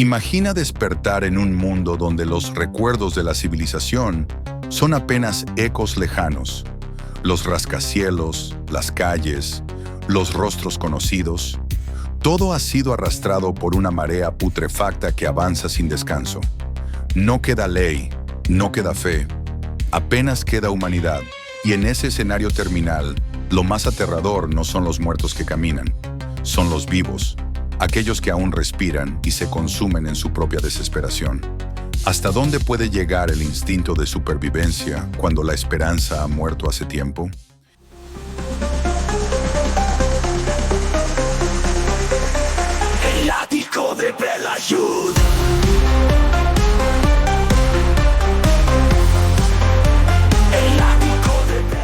Imagina despertar en un mundo donde los recuerdos de la civilización son apenas ecos lejanos. Los rascacielos, las calles, los rostros conocidos. Todo ha sido arrastrado por una marea putrefacta que avanza sin descanso. No queda ley, no queda fe, apenas queda humanidad. Y en ese escenario terminal, lo más aterrador no son los muertos que caminan, son los vivos, aquellos que aún respiran y se consumen en su propia desesperación. ¿Hasta dónde puede llegar el instinto de supervivencia cuando la esperanza ha muerto hace tiempo? El ático de Belayud. El ático de Belayud.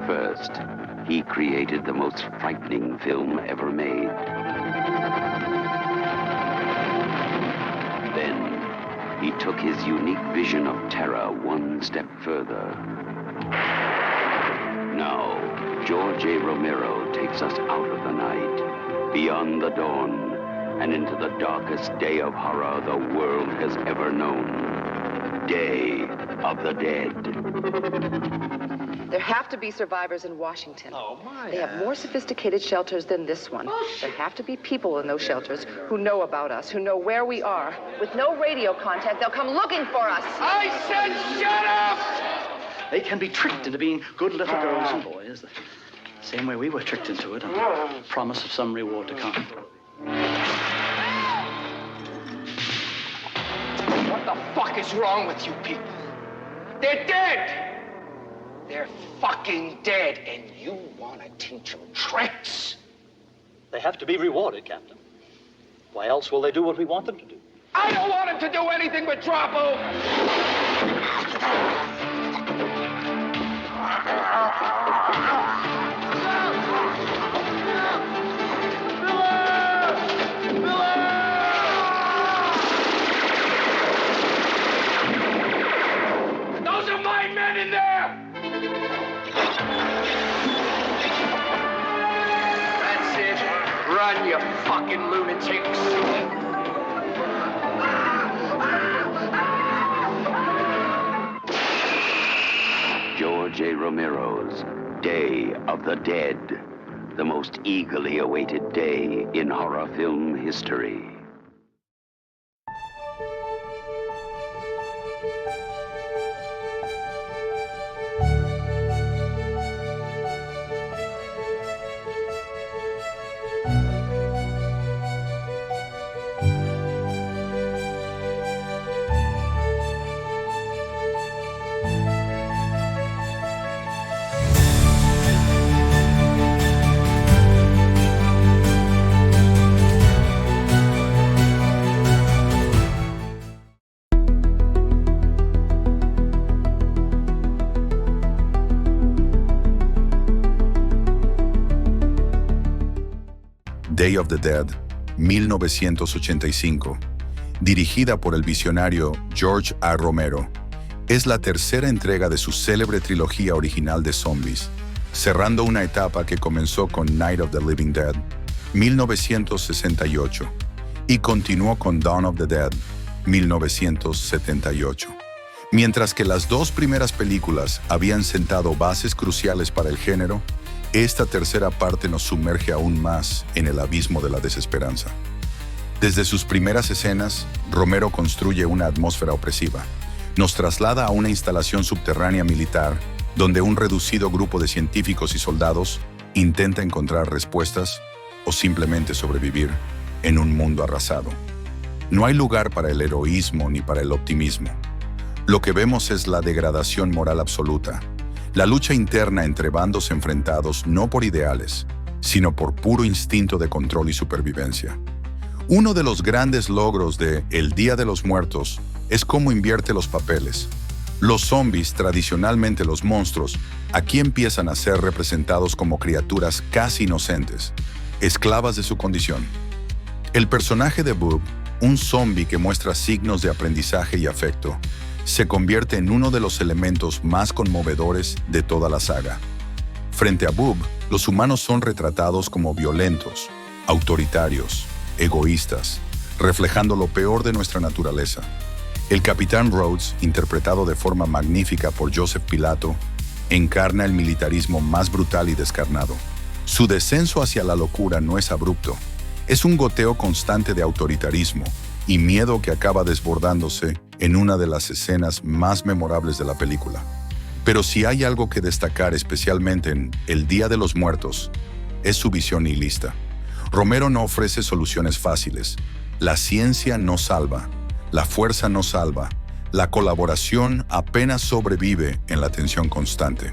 First, he created the most frightening film ever made. Then, he took his unique vision of terror one step further. Now, George A. Romero takes us out of the night, beyond the dawn, and into the darkest day of horror the world has ever known. Day of the Dead. There have to be survivors in Washington. Oh, Maya. They have more sophisticated shelters than this one. There have to be people in those shelters who know about us, who know where we are. With no radio contact, they'll come looking for us. I said shut up! They can be tricked into being good little girls and boys, the same way we were tricked into it, on the promise of some reward to come. What the fuck is wrong with you people? They're dead! They're fucking dead, and you want to teach them tricks? They have to be rewarded, Captain. Why else will they do what we want them to do? I don't want them to do anything but drop over! Those are my men in there! That's it. Run, you fucking lunatics. George A. Romero's Day of the Dead, the most eagerly awaited day in horror film history. Day of the Dead, 1985, dirigida por el visionario George A. Romero, es la tercera entrega de su célebre trilogía original de zombies, cerrando una etapa que comenzó con Night of the Living Dead, 1968, y continuó con Dawn of the Dead, 1978. Mientras que las dos primeras películas habían sentado bases cruciales para el género, esta tercera parte nos sumerge aún más en el abismo de la desesperanza. Desde sus primeras escenas, Romero construye una atmósfera opresiva. Nos traslada a una instalación subterránea militar, donde un reducido grupo de científicos y soldados intenta encontrar respuestas o simplemente sobrevivir en un mundo arrasado. No hay lugar para el heroísmo ni para el optimismo. Lo que vemos es la degradación moral absoluta, la lucha interna entre bandos enfrentados no por ideales, sino por puro instinto de control y supervivencia. Uno de los grandes logros de El Día de los Muertos es cómo invierte los papeles. Los zombies, tradicionalmente los monstruos, aquí empiezan a ser representados como criaturas casi inocentes, esclavas de su condición. El personaje de Boob, un zombie que muestra signos de aprendizaje y afecto, se convierte en uno de los elementos más conmovedores de toda la saga. Frente a Boob, los humanos son retratados como violentos, autoritarios, egoístas, reflejando lo peor de nuestra naturaleza. El Capitán Rhodes, interpretado de forma magnífica por Joseph Pilato, encarna el militarismo más brutal y descarnado. Su descenso hacia la locura no es abrupto, es un goteo constante de autoritarismo y miedo que acaba desbordándose en una de las escenas más memorables de la película. Pero si hay algo que destacar especialmente en El Día de los Muertos, es su visión nihilista. Romero no ofrece soluciones fáciles. La ciencia no salva, la fuerza no salva, la colaboración apenas sobrevive en la tensión constante.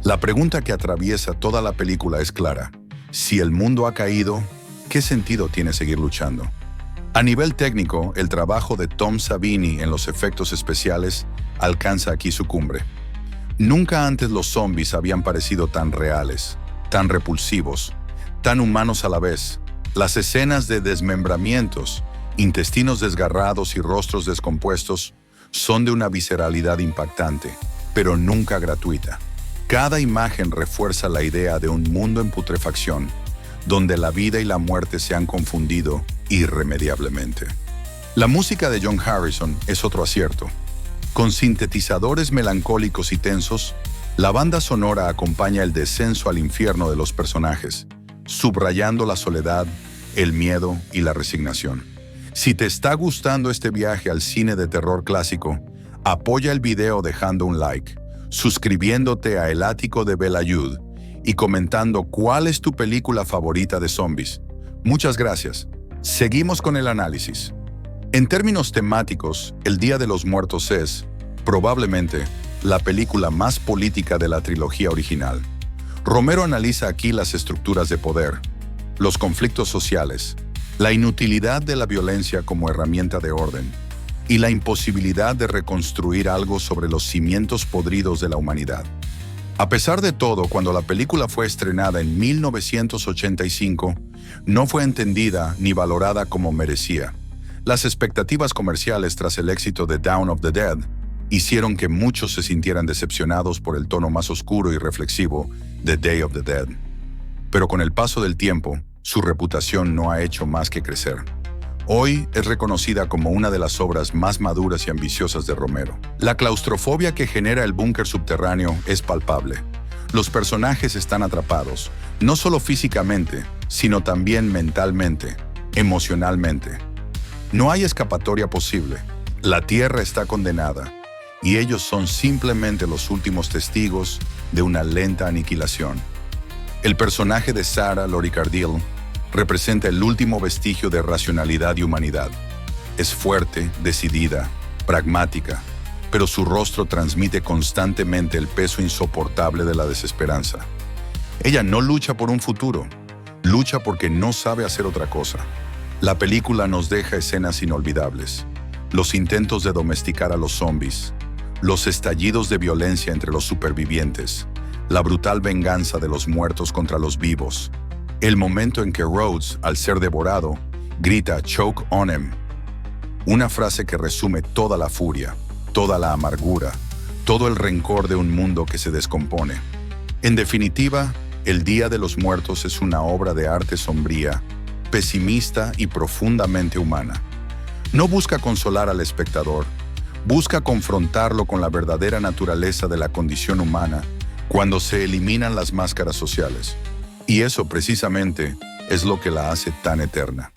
La pregunta que atraviesa toda la película es clara. Si el mundo ha caído, ¿qué sentido tiene seguir luchando? A nivel técnico, el trabajo de Tom Savini en los efectos especiales alcanza aquí su cumbre. Nunca antes los zombies habían parecido tan reales, tan repulsivos, tan humanos a la vez. Las escenas de desmembramientos, intestinos desgarrados y rostros descompuestos son de una visceralidad impactante, pero nunca gratuita. Cada imagen refuerza la idea de un mundo en putrefacción, donde la vida y la muerte se han confundido irremediablemente. La música de John Harrison es otro acierto. Con sintetizadores melancólicos y tensos, la banda sonora acompaña el descenso al infierno de los personajes, subrayando la soledad, el miedo y la resignación. Si te está gustando este viaje al cine de terror clásico, apoya el video dejando un like, suscribiéndote a El Ático de Belayud y comentando cuál es tu película favorita de zombies. Muchas gracias. Seguimos con el análisis. En términos temáticos, El Día de los Muertos es, probablemente, la película más política de la trilogía original. Romero analiza aquí las estructuras de poder, los conflictos sociales, la inutilidad de la violencia como herramienta de orden y la imposibilidad de reconstruir algo sobre los cimientos podridos de la humanidad. A pesar de todo, cuando la película fue estrenada en 1985, no fue entendida ni valorada como merecía. Las expectativas comerciales tras el éxito de Dawn of the Dead hicieron que muchos se sintieran decepcionados por el tono más oscuro y reflexivo de Day of the Dead. Pero con el paso del tiempo, su reputación no ha hecho más que crecer. Hoy es reconocida como una de las obras más maduras y ambiciosas de Romero. La claustrofobia que genera el búnker subterráneo es palpable. Los personajes están atrapados, no solo físicamente, sino también mentalmente, emocionalmente. No hay escapatoria posible. La Tierra está condenada, y ellos son simplemente los últimos testigos de una lenta aniquilación. El personaje de Sarah Lori Cardill representa el último vestigio de racionalidad y humanidad. Es fuerte, decidida, pragmática, pero su rostro transmite constantemente el peso insoportable de la desesperanza. Ella no lucha por un futuro, lucha porque no sabe hacer otra cosa. La película nos deja escenas inolvidables. Los intentos de domesticar a los zombies, los estallidos de violencia entre los supervivientes, la brutal venganza de los muertos contra los vivos, el momento en que Rhodes, al ser devorado, grita "choke on him", una frase que resume toda la furia, toda la amargura, todo el rencor de un mundo que se descompone. En definitiva, El Día de los Muertos es una obra de arte sombría, pesimista y profundamente humana. No busca consolar al espectador, busca confrontarlo con la verdadera naturaleza de la condición humana cuando se eliminan las máscaras sociales. Y eso precisamente es lo que la hace tan eterna.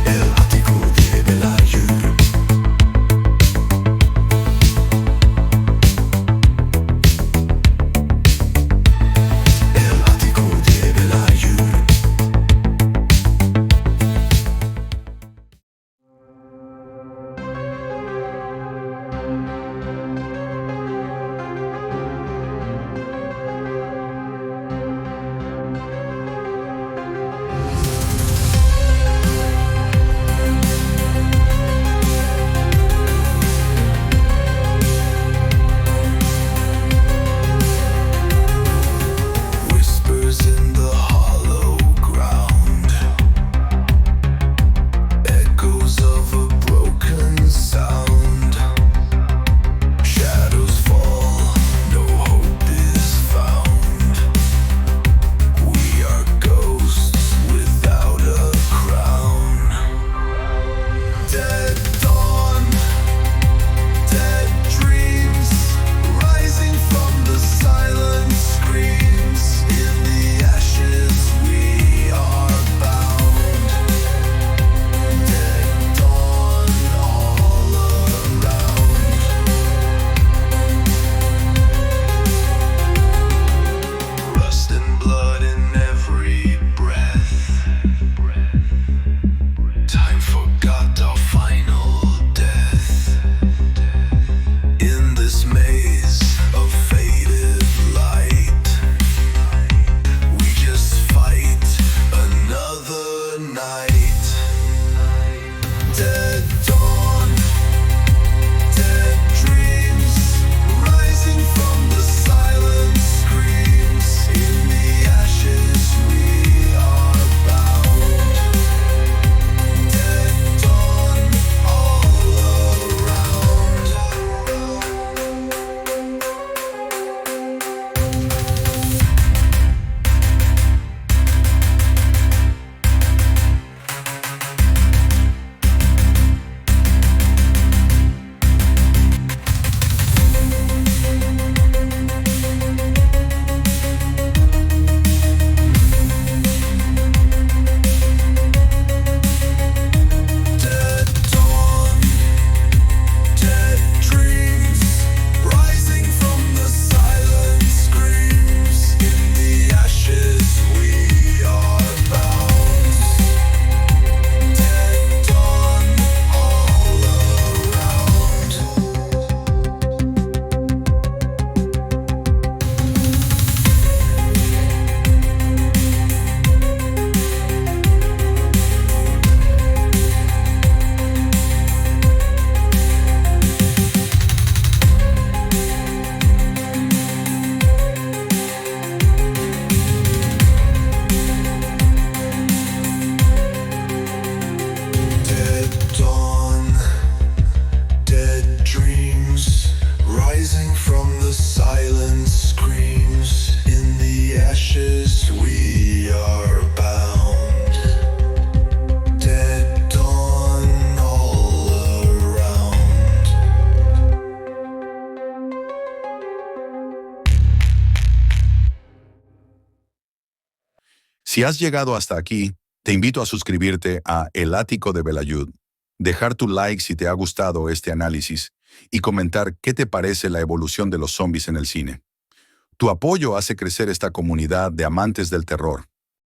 El Ático de Belayud. Si has llegado hasta aquí, te invito a suscribirte a El Ático de Belayud, dejar tu like si te ha gustado este análisis y comentar qué te parece la evolución de los zombies en el cine. Tu apoyo hace crecer esta comunidad de amantes del terror.